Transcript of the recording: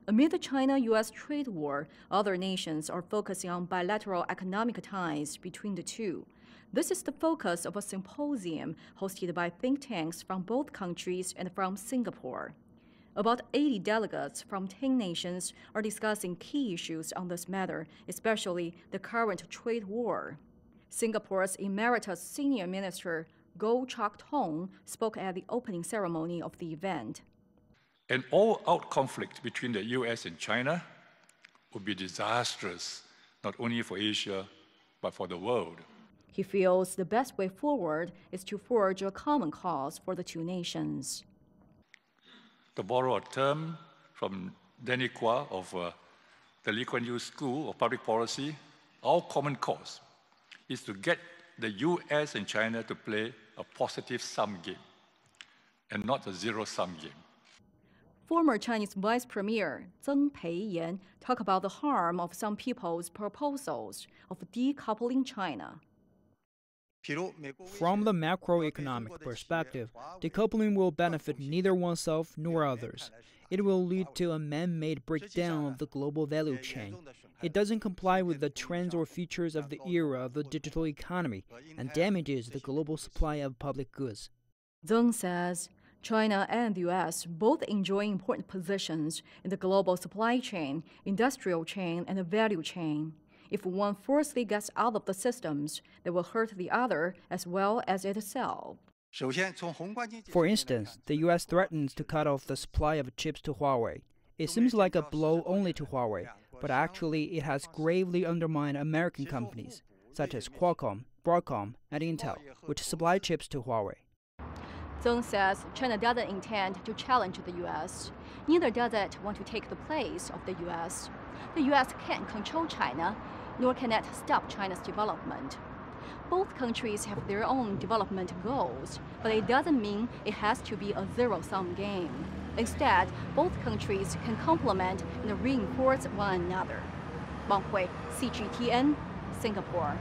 Amid the China-U.S. trade war, other nations are focusing on bilateral economic ties between the two. This is the focus of a symposium hosted by think tanks from both countries and from Singapore. About 80 delegates from 10 nations are discussing key issues on this matter, especially the current trade war. Singapore's Emeritus Senior Minister Goh Chok Tong spoke at the opening ceremony of the event. An all-out conflict between the U.S. and China would be disastrous, not only for Asia, but for the world. He feels the best way forward is to forge a common cause for the two nations. To borrow a term from Danny Quah of the Lee Kuan Yew School of Public Policy, our common cause is to get the U.S. and China to play a positive sum game and not a zero-sum game. Former Chinese Vice Premier Zheng Peiyan talked about the harm of some people's proposals of decoupling China. From the macroeconomic perspective, decoupling will benefit neither oneself nor others. It will lead to a man-made breakdown of the global value chain. It doesn't comply with the trends or features of the era of the digital economy and damages the global supply of public goods. Zheng says China and the U.S. both enjoy important positions in the global supply chain, industrial chain, and the value chain. If one forcibly gets out of the systems, they will hurt the other as well as itself. For instance, the U.S. threatens to cut off the supply of chips to Huawei. It seems like a blow only to Huawei, but actually it has gravely undermined American companies, such as Qualcomm, Broadcom, and Intel, which supply chips to Huawei. Zheng says China doesn't intend to challenge the U.S. Neither does it want to take the place of the U.S. The U.S. can't control China, nor can it stop China's development. Both countries have their own development goals, but it doesn't mean it has to be a zero-sum game. Instead, both countries can complement and reinforce one another. Wang Hui, CGTN, Singapore.